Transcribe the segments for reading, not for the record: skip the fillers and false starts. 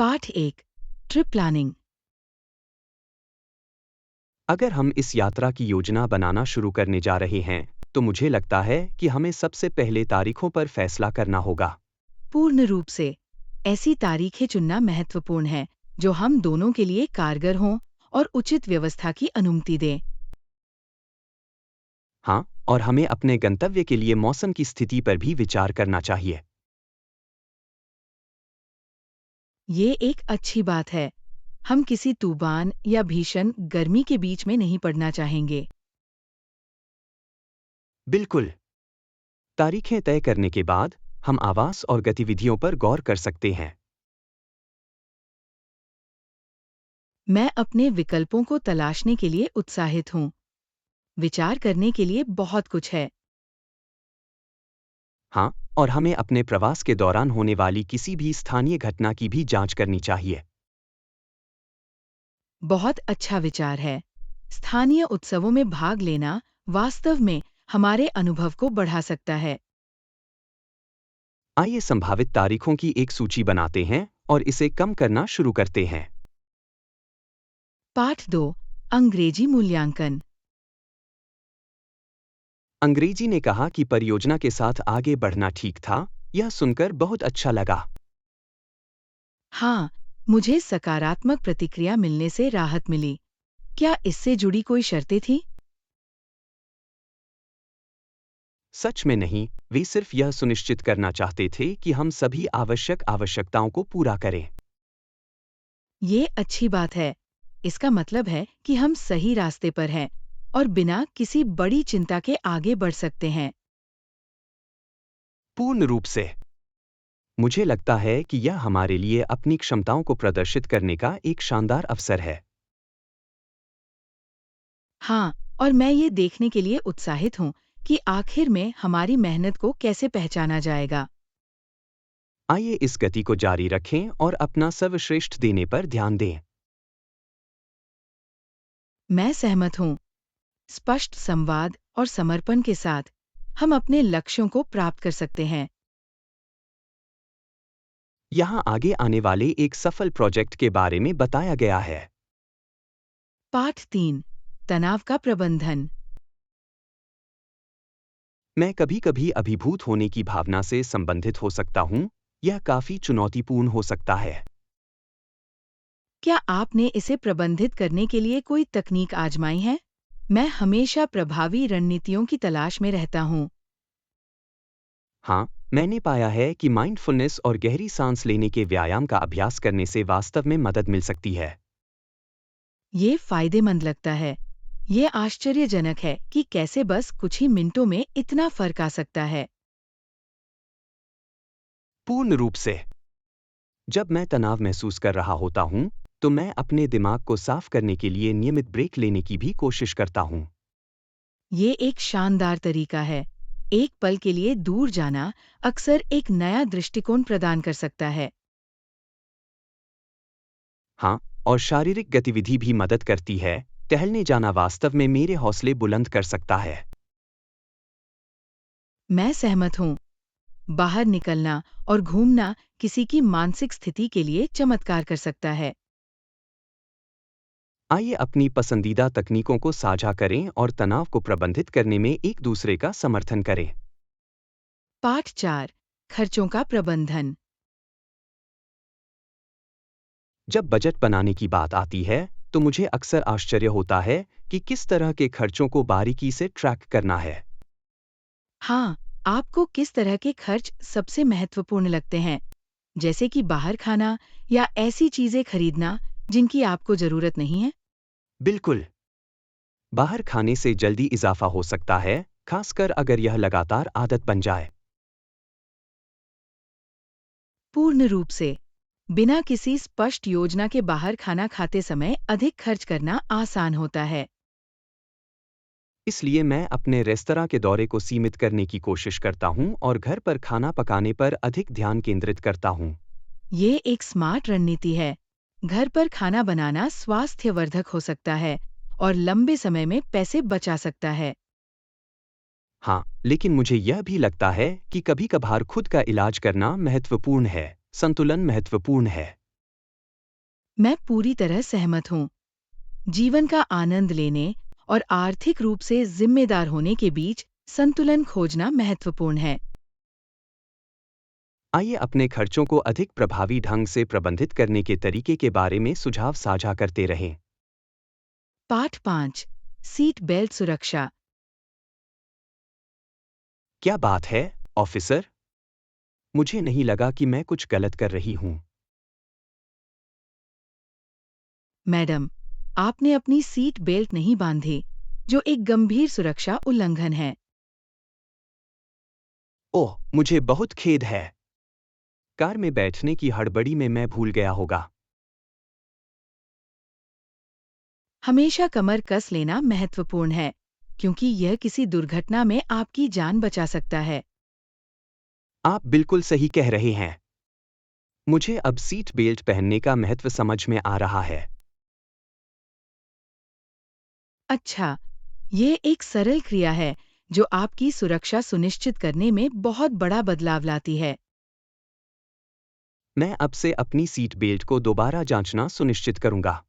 पाठ 1 trip planning. अगर हम इस यात्रा की योजना बनाना शुरू करने जा रहे हैं, तो मुझे लगता है कि हमें सबसे पहले तारीखों पर फैसला करना होगा। पूर्ण रूप से ऐसी तारीखें चुनना महत्वपूर्ण है जो हम दोनों के लिए कारगर हों और उचित व्यवस्था की अनुमति दें। हाँ, और हमें अपने गंतव्य के लिए मौसम की स्थिति पर भी विचार करना चाहिए। ये एक अच्छी बात है। हम किसी तूफान या भीषण गर्मी के बीच में नहीं पड़ना चाहेंगे। बिल्कुल। तारीखें तय करने के बाद हम आवास और गतिविधियों पर गौर कर सकते हैं। मैं अपने विकल्पों को तलाशने के लिए उत्साहित हूँ। विचार करने के लिए बहुत कुछ है। हाँ, और हमें अपने प्रवास के दौरान होने वाली किसी भी स्थानीय घटना की भी जांच करनी चाहिए। बहुत अच्छा विचार है। स्थानीय उत्सवों में भाग लेना वास्तव में हमारे अनुभव को बढ़ा सकता है। आइए संभावित तारीखों की एक सूची बनाते हैं और इसे कम करना शुरू करते हैं। पाठ 2 अंग्रेजी मूल्यांकन। अंग्रेजी ने कहा कि परियोजना के साथ आगे बढ़ना ठीक था। यह सुनकर बहुत अच्छा लगा। हाँ, मुझे सकारात्मक प्रतिक्रिया मिलने से राहत मिली। क्या इससे जुड़ी कोई शर्तें थीं? सच में नहीं, वे सिर्फ यह सुनिश्चित करना चाहते थे कि हम सभी आवश्यकताओं को पूरा करें। ये अच्छी बात है। इसका मतलब है कि हम सही रास्ते पर हैं और बिना किसी बड़ी चिंता के आगे बढ़ सकते हैं। पूर्ण रूप से। मुझे लगता है कि यह हमारे लिए अपनी क्षमताओं को प्रदर्शित करने का एक शानदार अवसर है। हाँ, और मैं ये देखने के लिए उत्साहित हूँ कि आखिर में हमारी मेहनत को कैसे पहचाना जाएगा। आइए इस गति को जारी रखें और अपना सर्वश्रेष्ठ देने पर ध्यान दें। मैं सहमत हूँ। स्पष्ट संवाद और समर्पण के साथ हम अपने लक्ष्यों को प्राप्त कर सकते हैं। यहाँ आगे आने वाले एक सफल प्रोजेक्ट के बारे में बताया गया है। पाठ 3 तनाव का प्रबंधन। मैं कभी-कभी अभिभूत होने की भावना से संबंधित हो सकता हूँ। यह काफी चुनौतीपूर्ण हो सकता है। क्या आपने इसे प्रबंधित करने के लिए कोई तकनीक आजमाई है? मैं हमेशा प्रभावी रणनीतियों की तलाश में रहता हूँ। हाँ, मैंने पाया है कि माइंडफुलनेस और गहरी सांस लेने के व्यायाम का अभ्यास करने से वास्तव में मदद मिल सकती है। ये फायदेमंद लगता है। ये आश्चर्यजनक है कि कैसे बस कुछ ही मिनटों में इतना फर्क आ सकता है। पूर्ण रूप से। जब मैं तनाव महसूस कर रहा होता हूँ, तो मैं अपने दिमाग को साफ करने के लिए नियमित ब्रेक लेने की भी कोशिश करता हूँ। ये एक शानदार तरीका है। एक पल के लिए दूर जाना अक्सर एक नया दृष्टिकोण प्रदान कर सकता है। हाँ, और शारीरिक गतिविधि भी मदद करती है। टहलने जाना वास्तव में मेरे हौसले बुलंद कर सकता है। मैं सहमत हूँ। बाहर निकलना और घूमना किसी की मानसिक स्थिति के लिए चमत्कार कर सकता है। आइए अपनी पसंदीदा तकनीकों को साझा करें और तनाव को प्रबंधित करने में एक दूसरे का समर्थन करें। पाठ 4 खर्चों का प्रबंधन। जब बजट बनाने की बात आती है, तो मुझे अक्सर आश्चर्य होता है कि किस तरह के खर्चों को बारीकी से ट्रैक करना है। हाँ, आपको किस तरह के खर्च सबसे महत्वपूर्ण लगते हैं? जैसे कि बाहर खाना या ऐसी चीजें खरीदना जिनकी आपको जरूरत नहीं है? बिल्कुल। बाहर खाने से जल्दी इजाफा हो सकता है, खासकर अगर यह लगातार आदत बन जाए। पूर्ण रूप से। बिना किसी स्पष्ट योजना के बाहर खाना खाते समय अधिक खर्च करना आसान होता है। इसलिए मैं अपने रेस्तरां के दौरे को सीमित करने की कोशिश करता हूं और घर पर खाना पकाने पर अधिक ध्यान केंद्रित करता हूं। ये एक स्मार्ट रणनीति है। घर पर खाना बनाना स्वास्थ्यवर्धक हो सकता है और लंबे समय में पैसे बचा सकता है। हाँ, लेकिन मुझे यह भी लगता है कि कभी-कभार खुद का इलाज करना महत्वपूर्ण है। संतुलन महत्वपूर्ण है। मैं पूरी तरह सहमत हूँ। जीवन का आनंद लेने और आर्थिक रूप से जिम्मेदार होने के बीच संतुलन खोजना महत्वपूर्ण है। आइए अपने खर्चों को अधिक प्रभावी ढंग से प्रबंधित करने के तरीके के बारे में सुझाव साझा करते रहें। पाठ 5। सीट बेल्ट सुरक्षा। क्या बात है, ऑफिसर? मुझे नहीं लगा कि मैं कुछ गलत कर रही हूँ। मैडम, आपने अपनी सीट बेल्ट नहीं बांधी, जो एक गंभीर सुरक्षा उल्लंघन है। ओह, मुझे बहुत खेद है। कार में बैठने की हड़बड़ी में मैं भूल गया होगा। हमेशा कमर कस लेना महत्वपूर्ण है, क्योंकि यह किसी दुर्घटना में आपकी जान बचा सकता है। आप बिल्कुल सही कह रहे हैं। मुझे अब सीट बेल्ट पहनने का महत्व समझ में आ रहा है। अच्छा, ये एक सरल क्रिया है जो आपकी सुरक्षा सुनिश्चित करने में बहुत बड़ा बदलाव लाती है। मैं अब से अपनी सीट बेल्ट को दोबारा जांचना सुनिश्चित करूंगा।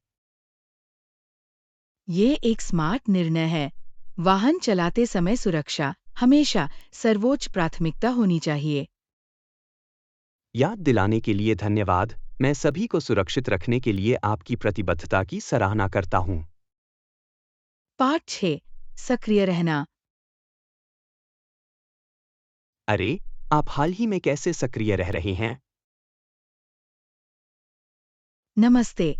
ये एक स्मार्ट निर्णय है। वाहन चलाते समय सुरक्षा हमेशा सर्वोच्च प्राथमिकता होनी चाहिए। याद दिलाने के लिए धन्यवाद। मैं सभी को सुरक्षित रखने के लिए आपकी प्रतिबद्धता की सराहना करता हूं। पाठ 6। सक्रिय रहना। अरे, आप हाल ही में कैसे सक्रिय रह रहे हैं? नमस्ते।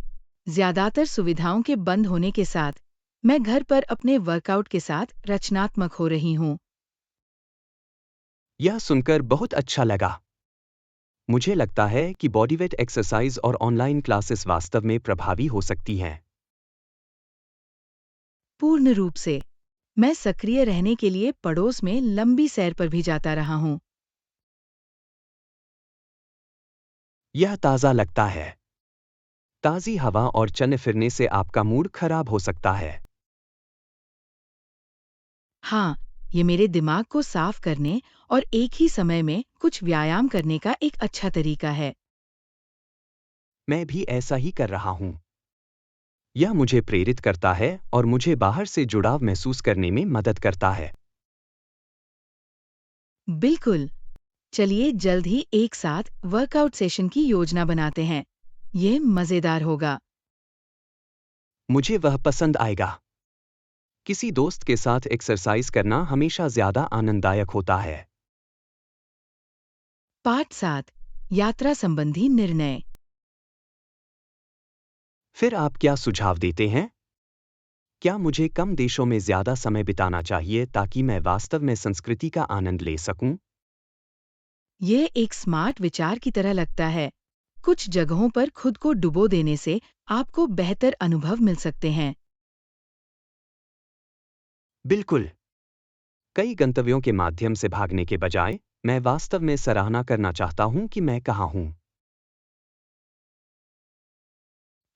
ज्यादातर सुविधाओं के बंद होने के साथ मैं घर पर अपने वर्कआउट के साथ रचनात्मक हो रही हूँ। यह सुनकर बहुत अच्छा लगा। मुझे लगता है कि बॉडीवेट एक्सरसाइज और ऑनलाइन क्लासेस वास्तव में प्रभावी हो सकती हैं। पूर्ण रूप से। मैं सक्रिय रहने के लिए पड़ोस में लंबी सैर पर भी जाता रहा हूँ। यह ताज़ा लगता है। ताज़ी हवा और चलने फिरने से आपका मूड खराब हो सकता है। हाँ, ये मेरे दिमाग को साफ करने और एक ही समय में कुछ व्यायाम करने का एक अच्छा तरीका है। मैं भी ऐसा ही कर रहा हूँ। यह मुझे प्रेरित करता है और मुझे बाहर से जुड़ाव महसूस करने में मदद करता है। बिल्कुल। चलिए जल्द ही एक साथ वर्कआउट सेशन की योजना बनाते हैं। ये मजेदार होगा। मुझे वह पसंद आएगा। किसी दोस्त के साथ एक्सरसाइज करना हमेशा ज्यादा आनंददायक होता है। पाठ 7। यात्रा संबंधी निर्णय। फिर आप क्या सुझाव देते हैं? क्या मुझे कम देशों में ज्यादा समय बिताना चाहिए ताकि मैं वास्तव में संस्कृति का आनंद ले सकूं? ये एक स्मार्ट विचार की तरह लगता है। कुछ जगहों पर खुद को डुबो देने से आपको बेहतर अनुभव मिल सकते हैं। बिल्कुल। कई गंतव्यों के माध्यम से भागने के बजाय, मैं वास्तव में सराहना करना चाहता हूं कि मैं कहाँ हूं।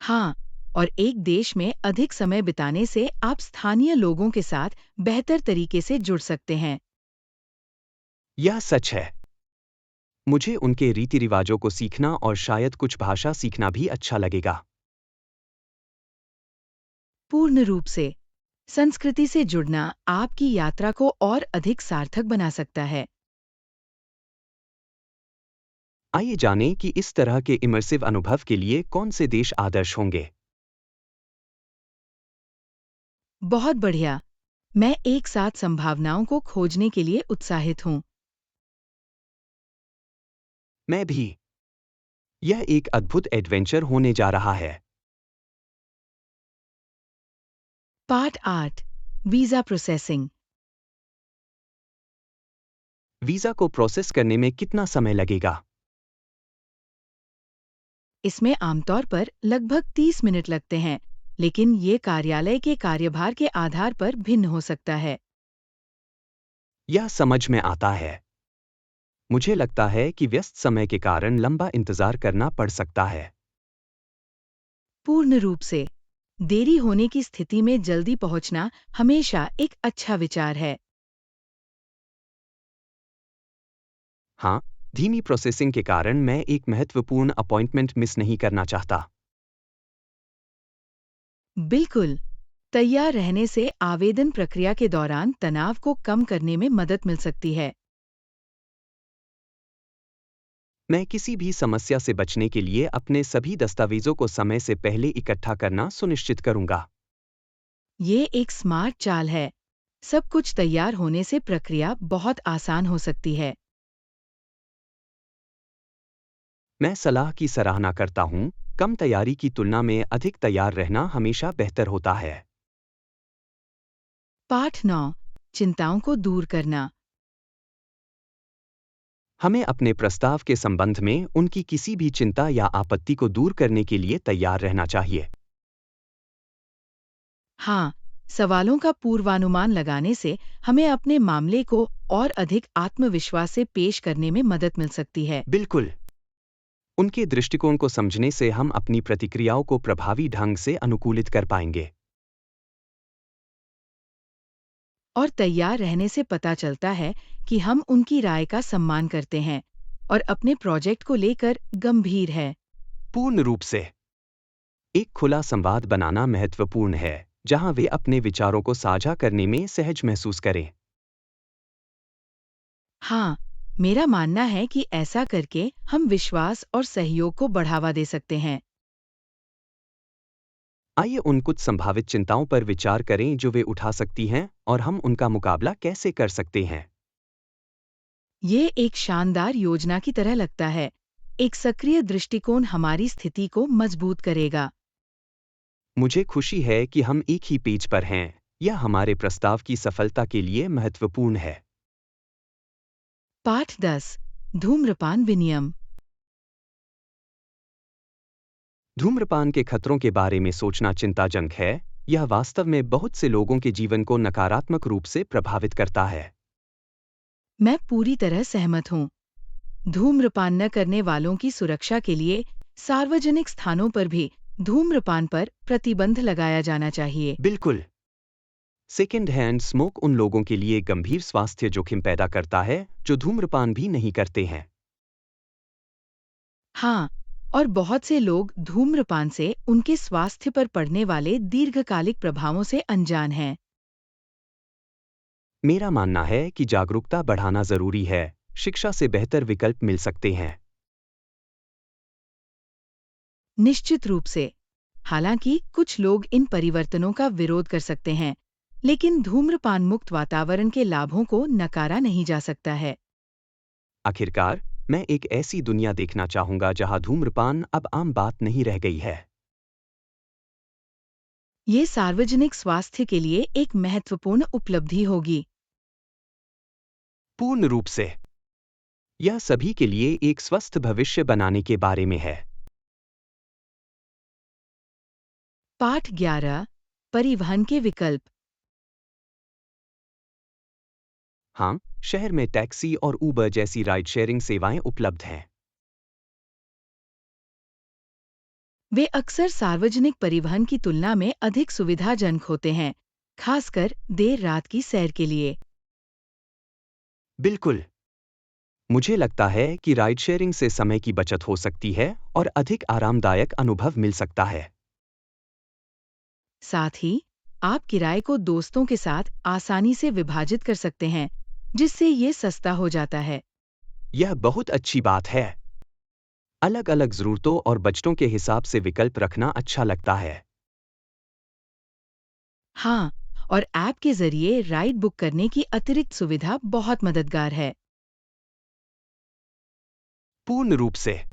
हाँ, और एक देश में अधिक समय बिताने से आप स्थानीय लोगों के साथ बेहतर तरीके से जुड़ सकते हैं। यह सच है। मुझे उनके रीति रिवाजों को सीखना और शायद कुछ भाषा सीखना भी अच्छा लगेगा। पूर्ण रूप से। संस्कृति से जुड़ना आपकी यात्रा को और अधिक सार्थक बना सकता है। आइए जानें कि इस तरह के इमर्सिव अनुभव के लिए कौन से देश आदर्श होंगे। बहुत बढ़िया। मैं एक साथ संभावनाओं को खोजने के लिए उत्साहित हूँ। मैं भी। यह एक अद्भुत एडवेंचर होने जा रहा है। पार्ट 8। Visa processing. वीजा को प्रोसेस करने में कितना समय लगेगा? इसमें आमतौर पर लगभग 30 मिनट लगते हैं, लेकिन ये कार्यालय के कार्यभार के आधार पर भिन्न हो सकता है। यह समझ में आता है। मुझे लगता है कि व्यस्त समय के कारण लंबा इंतजार करना पड़ सकता है। पूर्ण रूप से। देरी होने की स्थिति में जल्दी पहुंचना हमेशा एक अच्छा विचार है। हाँ, धीमी प्रोसेसिंग के कारण मैं एक महत्वपूर्ण अपॉइंटमेंट मिस नहीं करना चाहता। बिल्कुल। तैयार रहने से आवेदन प्रक्रिया के दौरान तनाव को कम करने में मदद मिल सकती है। मैं किसी भी समस्या से बचने के लिए अपने सभी दस्तावेजों को समय से पहले इकट्ठा करना सुनिश्चित करूंगा। ये एक स्मार्ट चाल है। सब कुछ तैयार होने से प्रक्रिया बहुत आसान हो सकती है। मैं सलाह की सराहना करता हूं। कम तैयारी की तुलना में अधिक तैयार रहना हमेशा बेहतर होता है। पाठ 9। चिंताओं को दूर करना। हमें अपने प्रस्ताव के संबंध में उनकी किसी भी चिंता या आपत्ति को दूर करने के लिए तैयार रहना चाहिए। हाँ, सवालों का पूर्वानुमान लगाने से हमें अपने मामले को और अधिक आत्मविश्वास से पेश करने में मदद मिल सकती है। बिल्कुल। उनके दृष्टिकोण को समझने से हम अपनी प्रतिक्रियाओं को प्रभावी ढंग से अनुकूलित कर पाएंगे। और तैयार रहने से पता चलता है कि हम उनकी राय का सम्मान करते हैं और अपने प्रोजेक्ट को लेकर गंभीर है। पूर्ण रूप से। एक खुला संवाद बनाना महत्वपूर्ण है, जहां वे अपने विचारों को साझा करने में सहज महसूस करें। हाँ, मेरा मानना है कि ऐसा करके हम विश्वास और सहयोग को बढ़ावा दे सकते हैं। आइए उन कुछ संभावित चिंताओं पर विचार करें जो वे उठा सकती हैं और हम उनका मुकाबला कैसे कर सकते हैं। ये एक शानदार योजना की तरह लगता है। एक सक्रिय दृष्टिकोण हमारी स्थिति को मजबूत करेगा। मुझे खुशी है कि हम एक ही पेज पर हैं। यह हमारे प्रस्ताव की सफलता के लिए महत्वपूर्ण है। पाठ 10। धूम्रपान विनियम। धूम्रपान के खतरों के बारे में सोचना चिंताजनक है। यह वास्तव में बहुत से लोगों के जीवन को नकारात्मक रूप से प्रभावित करता है। मैं पूरी तरह सहमत हूँ। धूम्रपान न करने वालों की सुरक्षा के लिए सार्वजनिक स्थानों पर भी धूम्रपान पर प्रतिबंध लगाया जाना चाहिए। बिल्कुल। सेकेंड हैंड स्मोक उन लोगों के लिए गंभीर स्वास्थ्य जोखिम पैदा करता है जो धूम्रपान भी नहीं करते हैं। हाँ, और बहुत से लोग धूम्रपान से उनके स्वास्थ्य पर पड़ने वाले दीर्घकालिक प्रभावों से अनजान हैं। मेरा मानना है कि जागरूकता बढ़ाना जरूरी है। शिक्षा से बेहतर विकल्प मिल सकते हैं। निश्चित रूप से। हालांकि कुछ लोग इन परिवर्तनों का विरोध कर सकते हैं, लेकिन धूम्रपान मुक्त वातावरण के लाभों को नकारा नहीं जा सकता है। आखिरकार, मैं एक ऐसी दुनिया देखना चाहूंगा जहां धूम्रपान अब आम बात नहीं रह गई है। ये सार्वजनिक स्वास्थ्य के लिए एक महत्वपूर्ण उपलब्धि होगी। पूर्ण रूप से। यह सभी के लिए एक स्वस्थ भविष्य बनाने के बारे में है। पाठ 11। परिवहन के विकल्प। हाँ, शहर में टैक्सी और उबर जैसी राइड शेयरिंग सेवाएं उपलब्ध हैं। वे अक्सर सार्वजनिक परिवहन की तुलना में अधिक सुविधाजनक होते हैं, खासकर देर रात की सैर के लिए। बिल्कुल। मुझे लगता है कि राइड शेयरिंग से समय की बचत हो सकती है और अधिक आरामदायक अनुभव मिल सकता है। साथ ही आप किराए को दोस्तों के साथ आसानी से विभाजित कर सकते हैं, जिससे ये सस्ता हो जाता है। यह बहुत अच्छी बात है। अलग अलग ज़रूरतों और बजटों के हिसाब से विकल्प रखना अच्छा लगता है। हाँ, और ऐप के जरिए राइड बुक करने की अतिरिक्त सुविधा बहुत मददगार है। पूर्ण रूप से।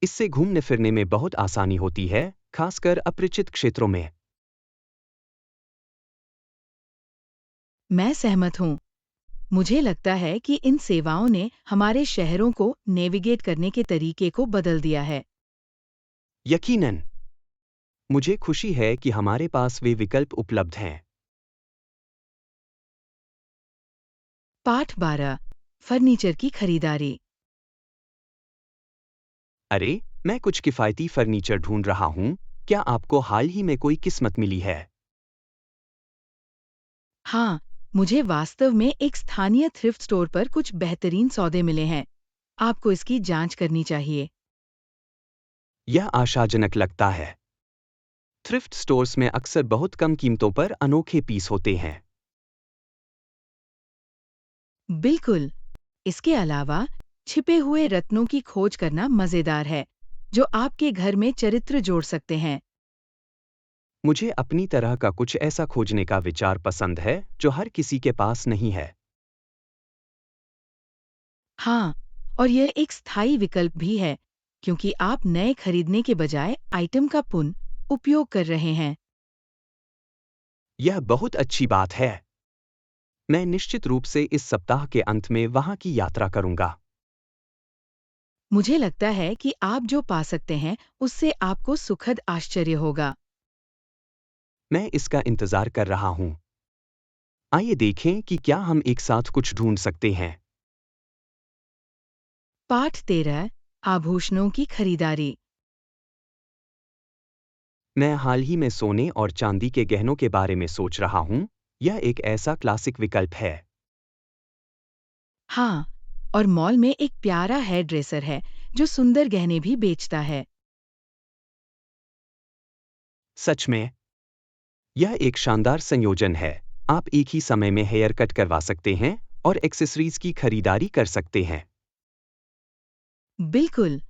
इससे घूमने फिरने में बहुत आसानी होती है, खासकर अपरिचित क्षेत्रों में। मैं सहमत हूँ। मुझे लगता है कि इन सेवाओं ने हमारे शहरों को नेविगेट करने के तरीके को बदल दिया है। यकीनन। मुझे खुशी है कि हमारे पास वे विकल्प उपलब्ध हैं। पाठ 12। फर्नीचर की खरीदारी। अरे, मैं कुछ किफ़ायती फर्नीचर ढूंढ रहा हूँ। क्या आपको हाल ही में कोई किस्मत मिली है? हाँ, मुझे वास्तव में एक स्थानीय थ्रिफ्ट स्टोर पर कुछ बेहतरीन सौदे मिले हैं। आपको इसकी जांच करनी चाहिए। यह आशाजनक लगता है। थ्रिफ्ट स्टोर्स में अक्सर बहुत कम कीमतों पर अनोखे पीस होते हैं। बिल्कुल। इसके अलावा छिपे हुए रत्नों की खोज करना मजेदार है, जो आपके घर में चरित्र जोड़ सकते हैं। मुझे अपनी तरह का कुछ ऐसा खोजने का विचार पसंद है जो हर किसी के पास नहीं है। हाँ, और यह एक स्थायी विकल्प भी है, क्योंकि आप नए खरीदने के बजाय आइटम का पुनः उपयोग कर रहे हैं। यह बहुत अच्छी बात है। मैं निश्चित रूप से इस सप्ताह के अंत में वहां की यात्रा करूंगा। मुझे लगता है कि आप जो पा सकते हैं, उससे आपको सुखद आश्चर्य होगा। मैं इसका इंतजार कर रहा हूं। आइए देखें कि क्या हम एक साथ कुछ ढूंढ सकते हैं। पाठ 13 आभूषणों की खरीदारी। मैं हाल ही में सोने और चांदी के गहनों के बारे में सोच रहा हूं। यह एक ऐसा क्लासिक विकल्प है। हाँ, और मॉल में एक प्यारा हेयर ड्रेसर है, जो सुंदर गहने भी बेचता है। सच में, यह एक शानदार संयोजन है। आप एक ही समय में हेयर कट करवा सकते हैं और एक्सेसरीज की खरीदारी कर सकते हैं। बिल्कुल,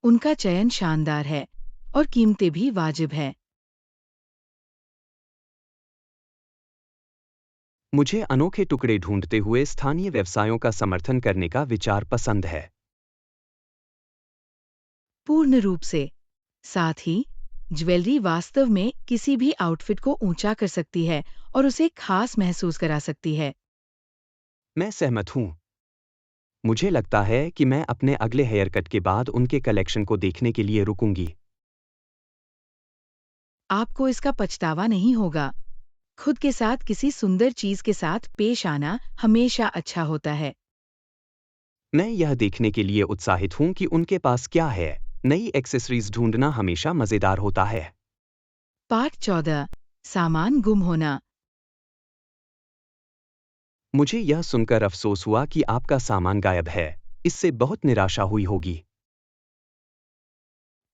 उनका चयन शानदार है और कीमतें भी वाजिब है। मुझे अनोखे टुकड़े ढूंढते हुए स्थानीय व्यवसायों का समर्थन करने का विचार पसंद है। पूर्ण रूप से। साथ ही, ज्वेलरी वास्तव में किसी भी आउटफिट को ऊंचा कर सकती है और उसे खास महसूस करा सकती है। मैं सहमत हूं। मुझे लगता है कि मैं अपने अगले हेयर कट के बाद उनके कलेक्शन को देखने के लिए रुकूंगी। आपको इसका पछतावा नहीं होगा। खुद के साथ किसी सुंदर चीज के साथ पेश आना हमेशा अच्छा होता है। मैं यह देखने के लिए उत्साहित हूं कि उनके पास क्या है। नई एक्सेसरीज ढूंढना हमेशा मजेदार होता है। पाठ 14 सामान गुम होना। मुझे यह सुनकर अफसोस हुआ कि आपका सामान गायब है। इससे बहुत निराशा हुई होगी।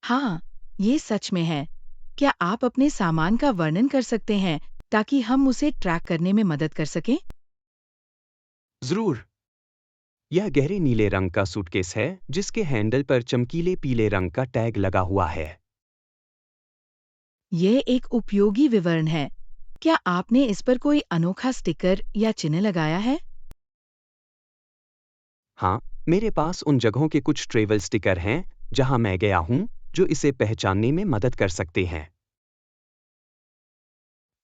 हाँ, ये सच में है। क्या आप अपने सामान का वर्णन कर सकते हैं ताकि हम उसे ट्रैक करने में मदद कर सकें? जरूर। यह गहरे नीले रंग का सूटकेस है जिसके हैंडल पर चमकीले पीले रंग का टैग लगा हुआ है। यह एक उपयोगी विवरण है। क्या आपने इस पर कोई अनोखा स्टिकर या चिन्ह लगाया है? हाँ, मेरे पास उन जगहों के कुछ ट्रेवल स्टिकर हैं जहां मैं गया हूं, जो इसे पहचानने में मदद कर सकते हैं।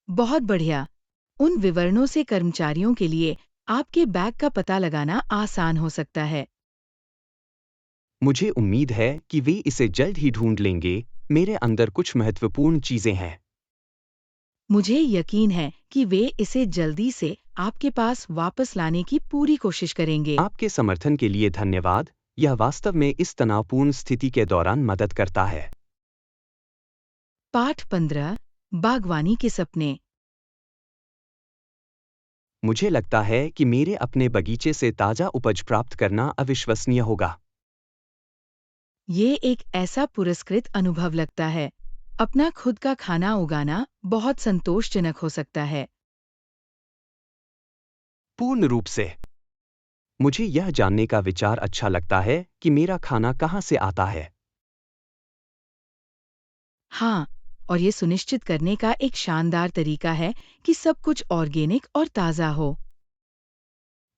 बहुत बढ़िया। उन विवरणों से कर्मचारियों के लिए आपके बैग का पता लगाना आसान हो सकता है। मुझे उम्मीद है कि वे इसे जल्द ही ढूंढ लेंगे। मेरे अंदर कुछ महत्वपूर्ण चीजें हैं। मुझे यकीन है कि वे इसे जल्दी से आपके पास वापस लाने की पूरी कोशिश करेंगे। आपके समर्थन के लिए धन्यवाद। यह वास्तव में इस तनावपूर्ण स्थिति के दौरान मदद करता है। पाठ 15 बागवानी के सपने। मुझे लगता है कि मेरे अपने बगीचे से ताजा उपज प्राप्त करना अविश्वसनीय होगा। ये एक ऐसा पुरस्कृत अनुभव लगता है। अपना खुद का खाना उगाना बहुत संतोषजनक हो सकता है। पूर्ण रूप से। मुझे यह जानने का विचार अच्छा लगता है कि मेरा खाना कहाँ से आता है। हाँ, और ये सुनिश्चित करने का एक शानदार तरीका है कि सब कुछ ऑर्गेनिक और ताज़ा हो।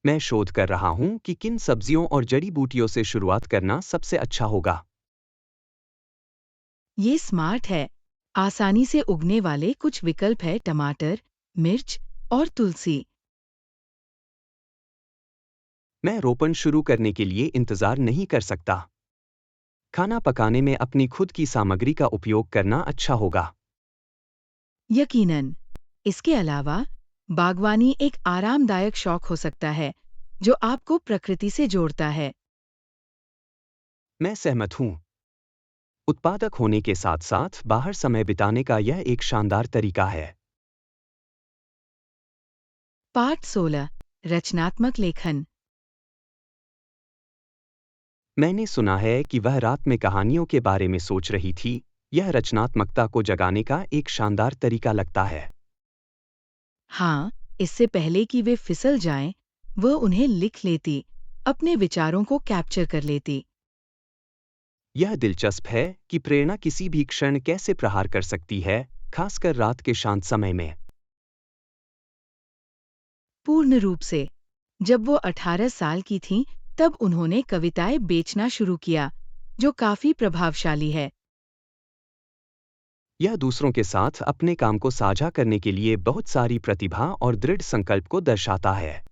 मैं शोध कर रहा हूं कि किन सब्जियों और जड़ी बूटियों से शुरुआत करना सबसे अच्छा होगा। ये स्मार्ट है। आसानी से उगने वाले कुछ विकल्प है टमाटर, मिर्च और तुलसी। मैं रोपण शुरू करने के लिए इंतजार नहीं कर सकता। खाना पकाने में अपनी खुद की सामग्री का उपयोग करना अच्छा होगा। यकीनन। इसके अलावा, बागवानी एक आरामदायक शौक हो सकता है, जो आपको प्रकृति से जोड़ता है। मैं सहमत हूं। उत्पादक होने के साथ साथ बाहर समय बिताने का यह एक शानदार तरीका है। पाठ 16 रचनात्मक लेखन। मैंने सुना है कि वह रात में कहानियों के बारे में सोच रही थी। यह रचनात्मकता को जगाने का एक शानदार तरीका लगता है। हाँ, इससे पहले कि वे फिसल जाएं, वह उन्हें लिख लेती, अपने विचारों को कैप्चर कर लेती। यह दिलचस्प है कि प्रेरणा किसी भी क्षण कैसे प्रहार कर सकती है, खासकर रात के शांत समय में। पूर्ण रूप से। जब वो 18 साल की थीं, तब उन्होंने कविताएं बेचना शुरू किया, जो काफी प्रभावशाली है। यह दूसरों के साथ अपने काम को साझा करने के लिए बहुत सारी प्रतिभा और दृढ़ संकल्प को दर्शाता है।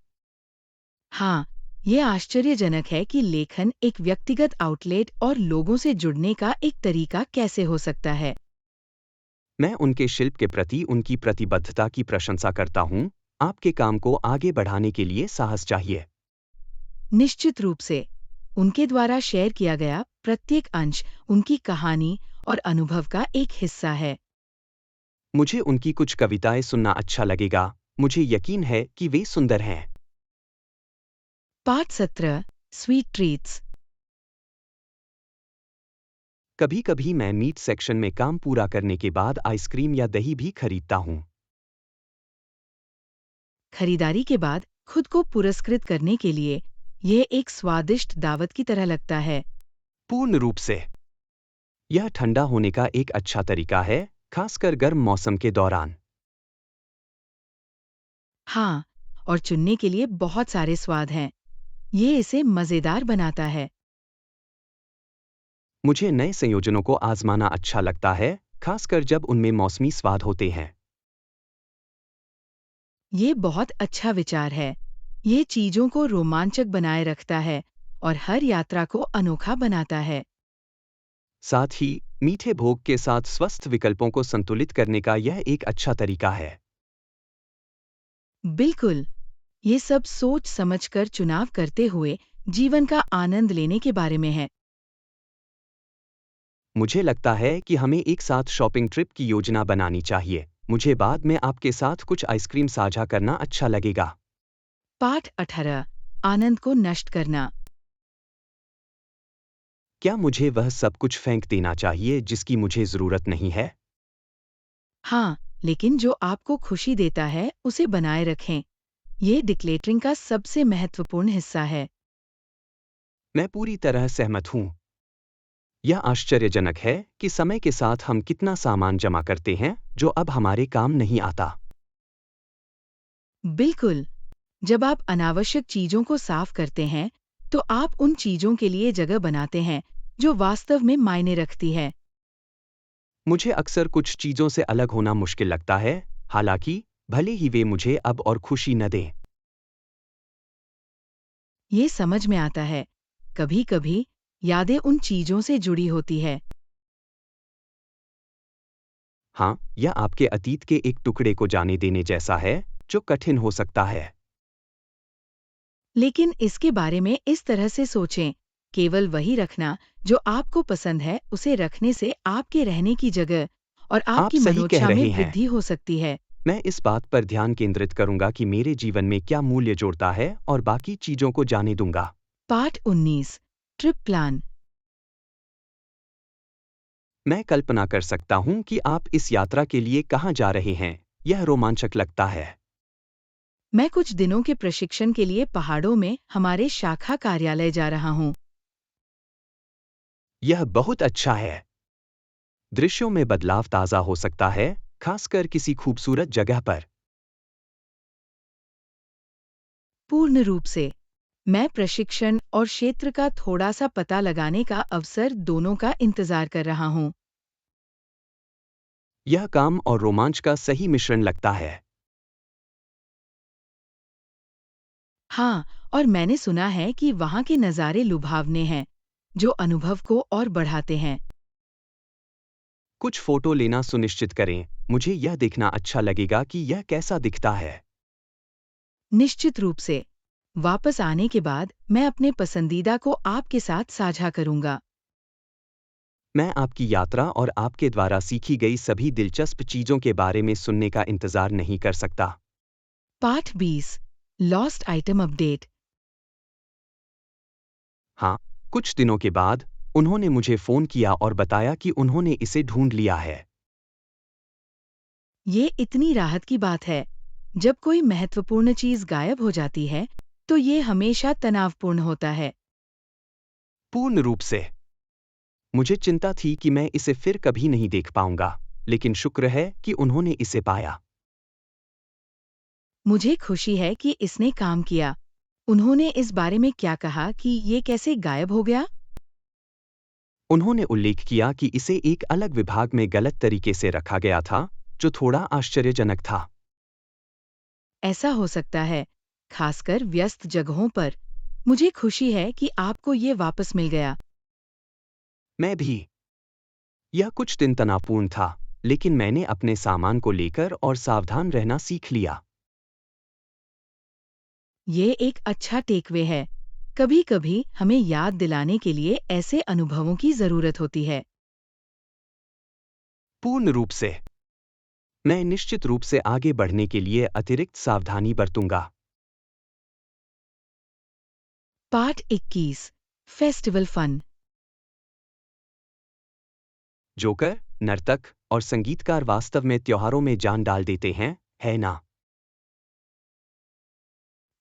हाँ, ये आश्चर्यजनक है कि लेखन एक व्यक्तिगत आउटलेट और लोगों से जुड़ने का एक तरीका कैसे हो सकता है। मैं उनके शिल्प के प्रति उनकी प्रतिबद्धता की प्रशंसा करता हूँ। आपके काम को आगे बढ़ाने के लिए साहस चाहिए। निश्चित रूप से। उनके द्वारा शेयर किया गया प्रत्येक अंश उनकी कहानी और अनुभव का एक हिस्सा है। मुझे उनकी कुछ कविताएं सुनना अच्छा लगेगा। मुझे यकीन है कि वे सुंदर हैं। पाठ 17 स्वीट ट्रीट्स। कभी-कभी मैं मीट सेक्शन में काम पूरा करने के बाद आइसक्रीम या दही भी खरीदता हूँ। खरीदारी के बाद खुद को पुरस्कृत करने के लिए यह एक स्वादिष्ट दावत की तरह लगता है। पूर्ण रूप से। यह ठंडा होने का एक अच्छा तरीका है, खासकर गर्म मौसम के दौरान। हाँ, और चुनने के लिए बहुत सारे स्वाद हैं। ये इसे मज़ेदार बनाता है। मुझे नए संयोजनों को आजमाना अच्छा लगता है, खासकर जब उनमें मौसमी स्वाद होते हैं। ये बहुत अच्छा विचार है। ये चीज़ों को रोमांचक बनाए रखता है और हर यात्रा को अनोखा बनाता है। साथ ही, मीठे भोग के साथ स्वस्थ विकल्पों को संतुलित करने का यह एक अच्छा तरीका है। बिल्कुल, ये सब सोच समझकर चुनाव करते हुए जीवन का आनंद लेने के बारे में है। मुझे लगता है कि हमें एक साथ शॉपिंग ट्रिप की योजना बनानी चाहिए। मुझे बाद में आपके साथ कुछ आइसक्रीम साझा करना अच्छा लगेगा। पाठ 18 आनंद को नष्ट करना। क्या मुझे वह सब कुछ फेंक देना चाहिए जिसकी मुझे ज़रूरत नहीं है? हाँ, लेकिन जो आपको खुशी देता है, उसे बनाए रखें। ये डिक्लेटरिंग का सबसे महत्वपूर्ण हिस्सा है। मैं पूरी तरह सहमत हूँ। यह आश्चर्यजनक है कि समय के साथ हम कितना सामान जमा करते हैं जो अब हमारे काम नहीं आता। बिल्कुल, जब आप अनावश्यक चीज़ों को साफ करते हैं, तो आप उन चीज़ों के लिए जगह बनाते हैं, जो वास्तव में मायने रखती है। मुझे अक्सर कुछ चीज़ों से अलग होना मुश्किल लगता है, हालांकि भले ही वे मुझे अब और खुशी न दें। ये समझ में आता है। कभी-कभी यादें उन चीज़ों से जुड़ी होती है। हाँ, यह आपके अतीत के एक टुकड़े को जाने देने जैसा है, जो कठिन हो सकता है। लेकिन इसके बारे में इस तरह से सोचें, केवल वही रखना जो आपको पसंद है, उसे रखने से आपके रहने की जगह और आप आपकी सही कह मनोदशा में रहे हैं। वृद्धि हो सकती है। मैं इस बात पर ध्यान केंद्रित करूंगा कि मेरे जीवन में क्या मूल्य जोड़ता है और बाकी चीज़ों को जाने दूंगा। पाठ 19 ट्रिप प्लान। मैं कल्पना कर सकता हूं कि आप इस यात्रा के लिए कहां जा रहे हैं। यह रोमांचक लगता है। मैं कुछ दिनों के प्रशिक्षण के लिए पहाड़ों में हमारे शाखा कार्यालय जा रहा हूँ। यह बहुत अच्छा है। दृश्यों में बदलाव ताज़ा हो सकता है, खासकर किसी खूबसूरत जगह पर। पूर्ण रूप से। मैं प्रशिक्षण और क्षेत्र का थोड़ा सा पता लगाने का अवसर दोनों का इंतजार कर रहा हूँ। यह काम और रोमांच का सही मिश्रण लगता है। हाँ, और मैंने सुना है कि वहाँ के नज़ारे लुभावने हैं, जो अनुभव को और बढ़ाते हैं। कुछ फोटो लेना सुनिश्चित करें। मुझे यह देखना अच्छा लगेगा कि यह कैसा दिखता है। निश्चित रूप से। वापस आने के बाद मैं अपने पसंदीदा को आपके साथ साझा करूंगा। मैं आपकी यात्रा और आपके द्वारा सीखी गई सभी दिलचस्प चीज़ों के बारे में सुनने का इंतज़ार नहीं कर सकता। पाठ 20 लॉस्ट आइटम अपडेट। हाँ, कुछ दिनों के बाद उन्होंने मुझे फ़ोन किया और बताया कि उन्होंने इसे ढूंढ लिया है। ये इतनी राहत की बात है। जब कोई महत्वपूर्ण चीज गायब हो जाती है, तो ये हमेशा तनावपूर्ण होता है। पूर्ण रूप से। मुझे चिंता थी कि मैं इसे फिर कभी नहीं देख पाऊंगा, लेकिन शुक्र है कि उन्होंने इसे पाया। मुझे खुशी है कि इसने काम किया। उन्होंने इस बारे में क्या कहा कि ये कैसे गायब हो गया? उन्होंने उल्लेख किया कि इसे एक अलग विभाग में गलत तरीके से रखा गया था, जो थोड़ा आश्चर्यजनक था। ऐसा हो सकता है, खासकर व्यस्त जगहों पर। मुझे खुशी है कि आपको ये वापस मिल गया। मैं भी। यह कुछ दिन तनावपूर्ण था, लेकिन मैंने अपने सामान को लेकर और सावधान रहना सीख लिया। ये एक अच्छा टेकवे है। कभी-कभी हमें याद दिलाने के लिए ऐसे अनुभवों की जरूरत होती है। पूर्ण रूप से। मैं निश्चित रूप से आगे बढ़ने के लिए अतिरिक्त सावधानी बरतूंगा। पाठ 21। Festival fun. जोकर, नर्तक और संगीतकार वास्तव में त्योहारों में जान डाल देते हैं, है ना?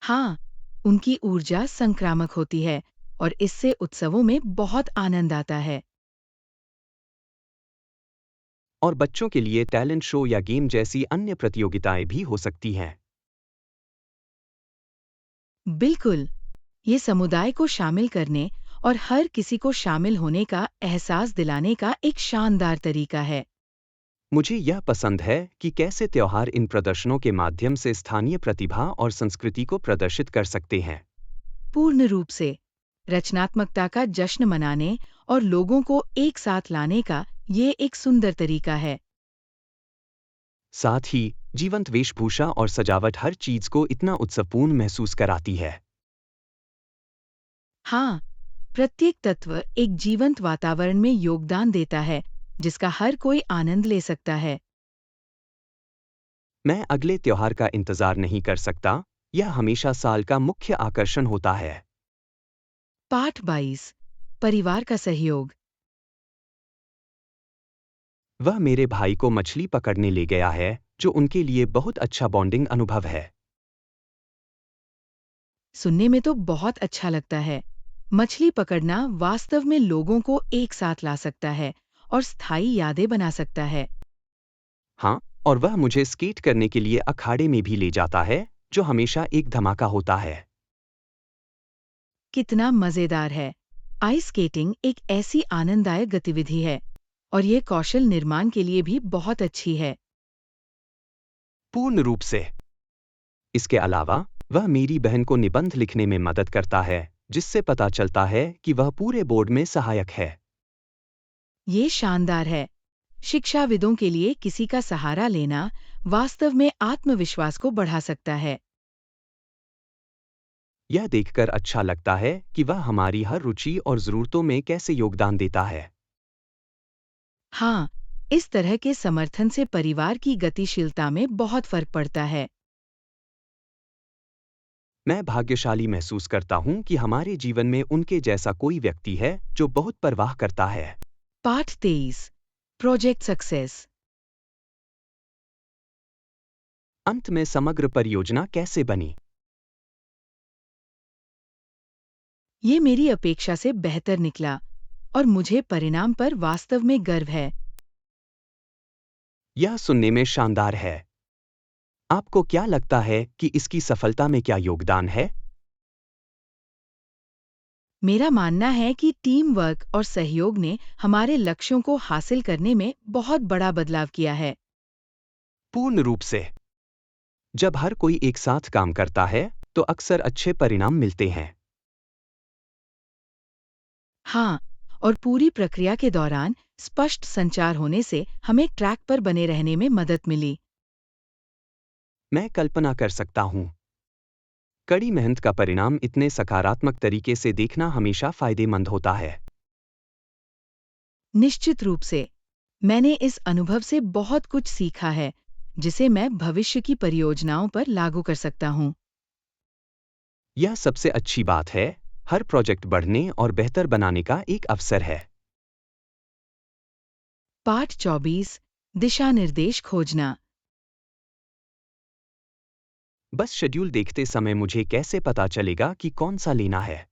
हाँ, उनकी ऊर्जा संक्रामक होती है और इससे उत्सवों में बहुत आनंद आता है। और बच्चों के लिए टैलेंट शो या गेम जैसी अन्य प्रतियोगिताएं भी हो सकती हैं। बिल्कुल, ये समुदाय को शामिल करने और हर किसी को शामिल होने का एहसास दिलाने का एक शानदार तरीका है। मुझे यह पसंद है कि कैसे त्योहार इन प्रदर्शनों के माध्यम से स्थानीय प्रतिभा और संस्कृति को प्रदर्शित कर सकते हैं। पूर्ण रूप से रचनात्मकता का जश्न मनाने और लोगों को एक साथ लाने का ये एक सुंदर तरीका है। साथ ही, जीवंत वेशभूषा और सजावट हर चीज को इतना उत्सवपूर्ण महसूस कराती है। हाँ, प्रत्येक तत्व एक जीवंत वातावरण में योगदान देता है, जिसका हर कोई आनंद ले सकता है। मैं अगले त्योहार का इंतजार नहीं कर सकता। यह हमेशा साल का मुख्य आकर्षण होता है। पाठ 22। परिवार का सहयोग। वह मेरे भाई को मछली पकड़ने ले गया है, जो उनके लिए बहुत अच्छा बॉन्डिंग अनुभव है। सुनने में तो बहुत अच्छा लगता है। मछली पकड़ना वास्तव में लोगों को एक साथ ला सकता है और स्थायी यादें बना सकता है। हाँ, और वह मुझे स्केट करने के लिए अखाड़े में भी ले जाता है, जो हमेशा एक धमाका होता है। कितना मजेदार है! आइस स्केटिंग एक ऐसी आनंददायक गतिविधि है और ये कौशल निर्माण के लिए भी बहुत अच्छी है। पूर्ण रूप से। इसके अलावा, वह मेरी बहन को निबंध लिखने में मदद करता है, जिससे पता चलता है कि वह पूरे बोर्ड में सहायक है। ये शानदार है। शिक्षाविदों के लिए किसी का सहारा लेना वास्तव में आत्मविश्वास को बढ़ा सकता है। यह देखकर अच्छा लगता है कि वह हमारी हर रुचि और ज़रूरतों में कैसे योगदान देता है। हाँ, इस तरह के समर्थन से परिवार की गतिशीलता में बहुत फर्क पड़ता है। मैं भाग्यशाली महसूस करता हूँ कि हमारे जीवन में उनके जैसा कोई व्यक्ति है जो बहुत परवाह करता है। पाठ 23। Project success. अंत में समग्र परियोजना कैसे बनी? ये मेरी अपेक्षा से बेहतर निकला और मुझे परिणाम पर वास्तव में गर्व है। यह सुनने में शानदार है। आपको क्या लगता है कि इसकी सफलता में क्या योगदान है? मेरा मानना है कि टीम वर्क और सहयोग ने हमारे लक्ष्यों को हासिल करने में बहुत बड़ा बदलाव किया है। पूर्ण रूप से। जब हर कोई एक साथ काम करता है, तो अक्सर अच्छे परिणाम मिलते हैं। हाँ, और पूरी प्रक्रिया के दौरान स्पष्ट संचार होने से हमें ट्रैक पर बने रहने में मदद मिली। मैं कल्पना कर सकता हूँ। कड़ी मेहनत का परिणाम इतने सकारात्मक तरीके से देखना हमेशा फायदेमंद होता है। निश्चित रूप से, मैंने इस अनुभव से बहुत कुछ सीखा है, जिसे मैं भविष्य की परियोजनाओं पर लागू कर सकता हूँ। यह सबसे अच्छी बात है। हर प्रोजेक्ट बढ़ने और बेहतर बनाने का एक अवसर है। पाठ 24 दिशा निर्देश खोजना। बस शेड्यूल देखते समय मुझे कैसे पता चलेगा कि कौन सा लेना है?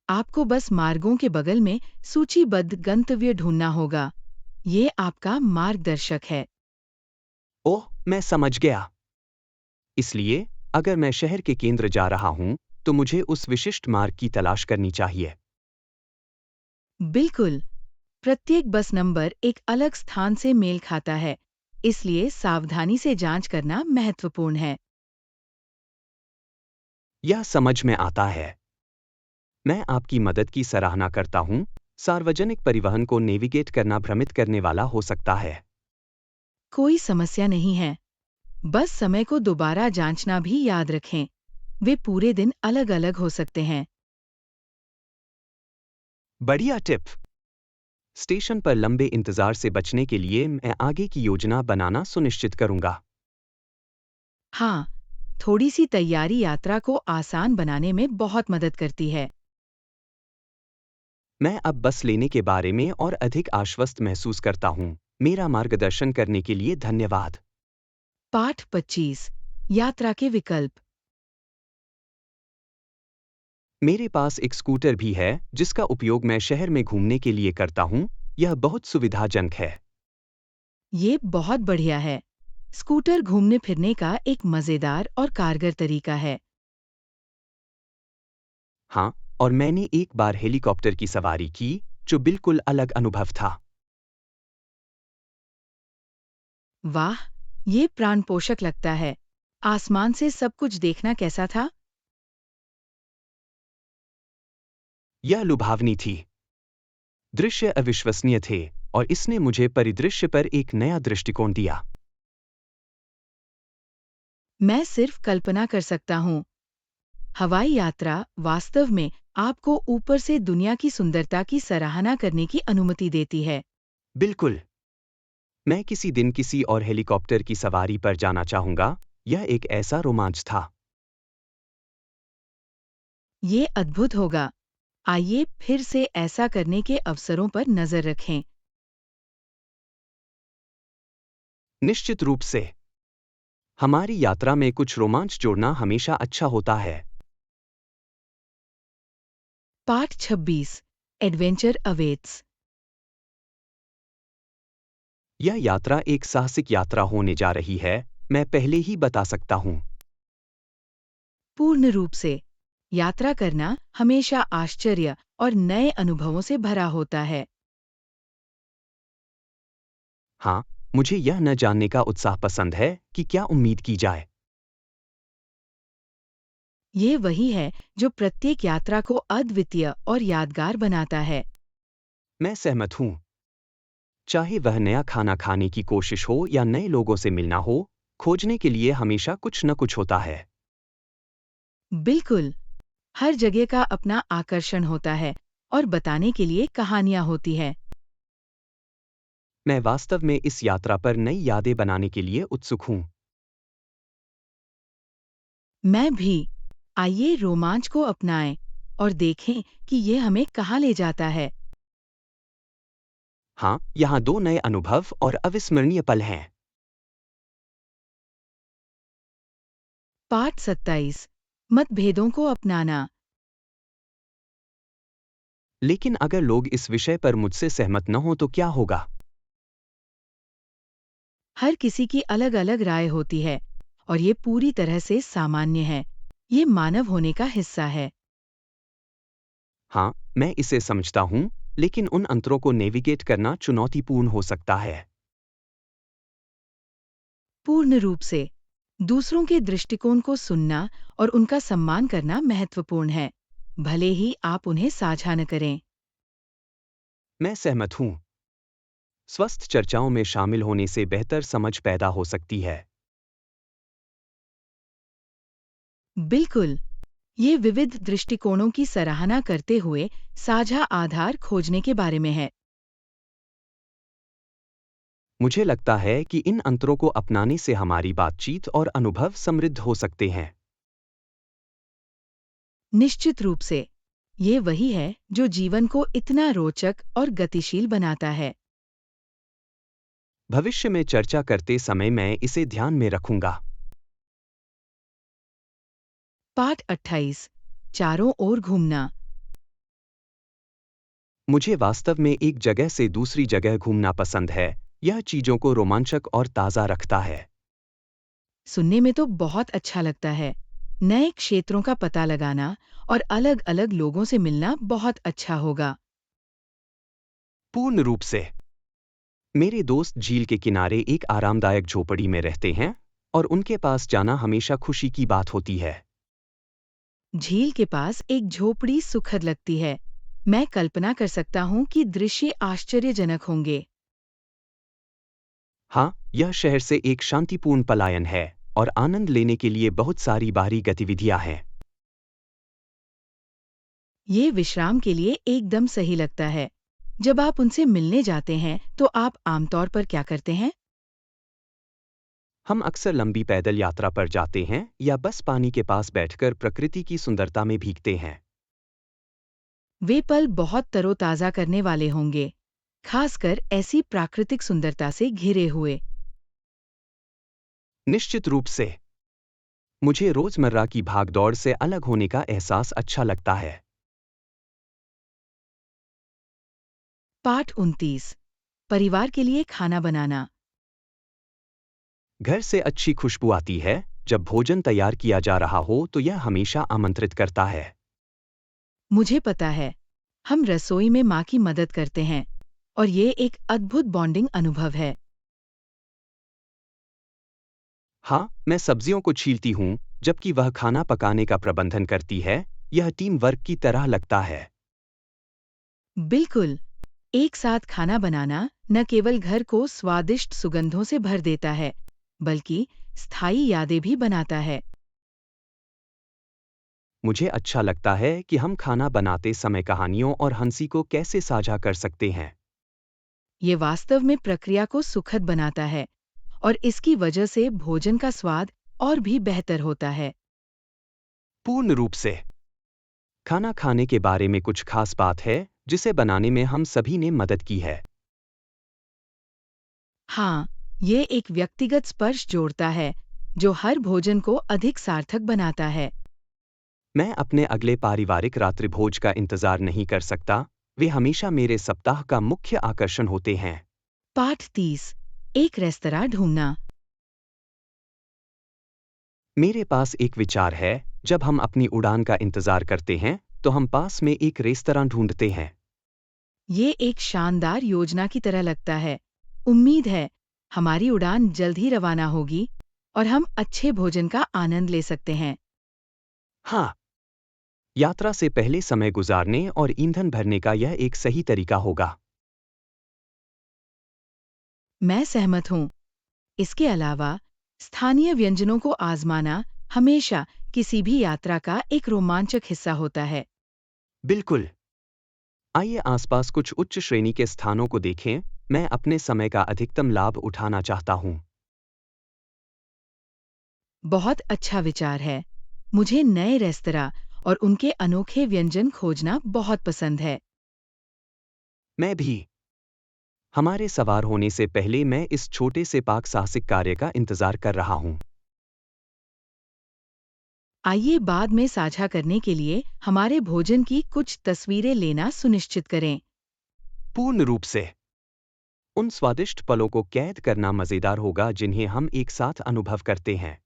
आपको बस मार्गों के बगल में सूचीबद्ध गंतव्य ढूंढना होगा। ये आपका मार्गदर्शक है। ओह, मैं समझ गया। इसलिए, अगर मैं शहर के केंद्र जा रहा हूं, तो मुझे उस विशिष्ट मार्ग की तलाश करनी चाहिए। बिल्कुल। प्रत्येक बस नंबर एक अलग स्थान से मेल खाता है, इसलिए सावधानी से जांच करना महत्वपूर्ण है। यह समझ में आता है। मैं आपकी मदद की सराहना करता हूं। सार्वजनिक परिवहन को नेविगेट करना भ्रमित करने वाला हो सकता है। कोई समस्या नहीं है। बस समय को दोबारा जांचना भी याद रखें। वे पूरे दिन अलग-अलग हो सकते हैं। बढ़िया टिप। स्टेशन पर लंबे इंतजार से बचने के लिए मैं आगे की योजना बनाना सुनिश्चित करूंगा। हाँ, थोड़ी सी तैयारी यात्रा को आसान बनाने में बहुत मदद करती है। मैं अब बस लेने के बारे में और अधिक आश्वस्त महसूस करता हूं। मेरा मार्गदर्शन करने के लिए धन्यवाद। पाठ 25 यात्रा के विकल्प। मेरे पास एक स्कूटर भी है जिसका उपयोग मैं शहर में घूमने के लिए करता हूं। यह बहुत सुविधाजनक है। ये बहुत बढ़िया है। स्कूटर घूमने फिरने का एक मजेदार और कारगर तरीका है। हाँ, और मैंने एक बार हेलीकॉप्टर की सवारी की, जो बिल्कुल अलग अनुभव था। वाह, ये प्राणपोषक लगता है। आसमान से सब कुछ देखना कैसा था? यह लुभावनी थी। दृश्य अविश्वसनीय थे और इसने मुझे परिदृश्य पर एक नया दृष्टिकोण दिया। मैं सिर्फ कल्पना कर सकता हूँ। हवाई यात्रा वास्तव में आपको ऊपर से दुनिया की सुंदरता की सराहना करने की अनुमति देती है। बिल्कुल। मैं किसी दिन किसी और हेलीकॉप्टर की सवारी पर जाना चाहूंगा। यह एक ऐसा रोमांच था। ये अद्भुत होगा। आइए फिर से ऐसा करने के अवसरों पर नजर रखें। निश्चित रूप से। हमारी यात्रा में कुछ रोमांच जोड़ना हमेशा अच्छा होता है। पाठ 26 एडवेंचर अवेट्स। यह यात्रा एक साहसिक यात्रा होने जा रही है, मैं पहले ही बता सकता हूं। पूर्ण रूप से। यात्रा करना हमेशा आश्चर्य और नए अनुभवों से भरा होता है। हाँ, मुझे यह न जानने का उत्साह पसंद है कि क्या उम्मीद की जाए। ये वही है जो प्रत्येक यात्रा को अद्वितीय और यादगार बनाता है। मैं सहमत हूं। चाहे वह नया खाना खाने की कोशिश हो या नए लोगों से मिलना हो, खोजने के लिए हमेशा कुछ न कुछ होता है। बिल्कुल। हर जगह का अपना आकर्षण होता है और बताने के लिए कहानियां होती है। मैं वास्तव में इस यात्रा पर नई यादें बनाने के लिए उत्सुक हूं। मैं भी। आइए रोमांच को अपनाएं और देखें कि ये हमें कहाँ ले जाता है। हाँ, यहाँ दो नए अनुभव और अविस्मरणीय पल हैं। पाठ 27 मतभेदों को अपनाना। लेकिन अगर लोग इस विषय पर मुझसे सहमत न हो तो क्या होगा? हर किसी की अलग-अलग राय होती है और ये पूरी तरह से सामान्य है। ये मानव होने का हिस्सा है। हाँ, मैं इसे समझता हूँ, लेकिन उन अंतरों को नेविगेट करना चुनौतीपूर्ण हो सकता है। पूर्ण रूप से। दूसरों के दृष्टिकोण को सुनना और उनका सम्मान करना महत्वपूर्ण है, भले ही आप उन्हें साझा न करें। मैं सहमत हूँ। स्वस्थ चर्चाओं में शामिल होने से बेहतर समझ पैदा हो सकती है। बिल्कुल। ये विविध दृष्टिकोणों की सराहना करते हुए साझा आधार खोजने के बारे में है। मुझे लगता है कि इन अंतरों को अपनाने से हमारी बातचीत और अनुभव समृद्ध हो सकते हैं। निश्चित रूप से। ये वही है जो जीवन को इतना रोचक और गतिशील बनाता है। भविष्य में चर्चा करते समय मैं इसे ध्यान में रखूंगा। पाठ 28। चारों ओर घूमना। मुझे वास्तव में एक जगह से दूसरी जगह घूमना पसंद है। यह चीजों को रोमांचक और ताज़ा रखता है। सुनने में तो बहुत अच्छा लगता है। नए क्षेत्रों का पता लगाना और अलग-अलग लोगों से मिलना बहुत अच्छा होगा। पूर्ण रूप से। मेरे दोस्त झील के किनारे एक आरामदायक झोपड़ी में रहते हैं और उनके पास जाना हमेशा खुशी की बात होती है। झील के पास एक झोपड़ी सुखद लगती है। मैं कल्पना कर सकता हूँ कि दृश्य आश्चर्यजनक होंगे। हाँ, यह शहर से एक शांतिपूर्ण पलायन है और आनंद लेने के लिए बहुत सारी बाहरी गतिविधियां हैं। ये विश्राम के लिए एकदम सही लगता है। जब आप उनसे मिलने जाते हैं तो आप आमतौर पर क्या करते हैं? हम अक्सर लंबी पैदल यात्रा पर जाते हैं या बस पानी के पास बैठकर प्रकृति की सुंदरता में भीगते हैं। वे पल बहुत तरोताजा करने वाले होंगे, खासकर ऐसी प्राकृतिक सुंदरता से घिरे हुए। निश्चित रूप से। मुझे रोजमर्रा की भागदौड़ से अलग होने का एहसास अच्छा लगता है। पाठ 29। परिवार के लिए खाना बनाना। घर से अच्छी खुशबू आती है। जब भोजन तैयार किया जा रहा हो तो यह हमेशा आमंत्रित करता है। मुझे पता है। हम रसोई में माँ की मदद करते हैं और ये एक अद्भुत बॉन्डिंग अनुभव है। हाँ, मैं सब्जियों को छीलती हूँ जबकि वह खाना पकाने का प्रबंधन करती है। यह टीम वर्क की तरह लगता है। बिल्कुल। एक साथ खाना बनाना न केवल घर को स्वादिष्ट सुगंधों से भर देता है, बल्कि स्थायी यादें भी बनाता है। मुझे अच्छा लगता है कि हम खाना बनाते समय कहानियों और हंसी को कैसे साझा कर सकते हैं। ये वास्तव में प्रक्रिया को सुखद बनाता है और इसकी वजह से भोजन का स्वाद और भी बेहतर होता है। पूर्ण रूप से। खाना खाने के बारे में कुछ खास बात है जिसे बनाने में हम सभी ने मदद की है। हाँ, ये एक व्यक्तिगत स्पर्श जोड़ता है, जो हर भोजन को अधिक सार्थक बनाता है। मैं अपने अगले पारिवारिक रात्रिभोज का इंतजार नहीं कर सकता। वे हमेशा मेरे सप्ताह का मुख्य आकर्षण होते हैं। पाठ 30। एक रेस्तरां ढूंढना। मेरे पास एक विचार है। जब हम अपनी उड़ान का इंतजार करते हैं तो हम पास में एक रेस्तरां ढूंढते हैं। ये एक शानदार योजना की तरह लगता है। उम्मीद है हमारी उड़ान जल्द ही रवाना होगी और हम अच्छे भोजन का आनंद ले सकते हैं। हाँ, यात्रा से पहले समय गुजारने और ईंधन भरने का यह एक सही तरीका होगा। मैं सहमत हूँ। इसके अलावा स्थानीय व्यंजनों को आजमाना हमेशा किसी भी यात्रा का एक रोमांचक हिस्सा होता है। बिल्कुल। आइए आसपास कुछ उच्च श्रेणी के स्थानों को देखें। मैं अपने समय का अधिकतम लाभ उठाना चाहता हूँ। बहुत अच्छा विचार है। मुझे नए रेस्तरां और उनके अनोखे व्यंजन खोजना बहुत पसंद है। मैं भी। हमारे सवार होने से पहले मैं इस छोटे से पाक साहसिक कार्य का इंतजार कर रहा हूँ। आइए बाद में साझा करने के लिए हमारे भोजन की कुछ तस्वीरें लेना सुनिश्चित करें। पूर्ण रूप से। उन स्वादिष्ट पलों को कैद करना मज़ेदार होगा जिन्हें हम एक साथ अनुभव करते हैं।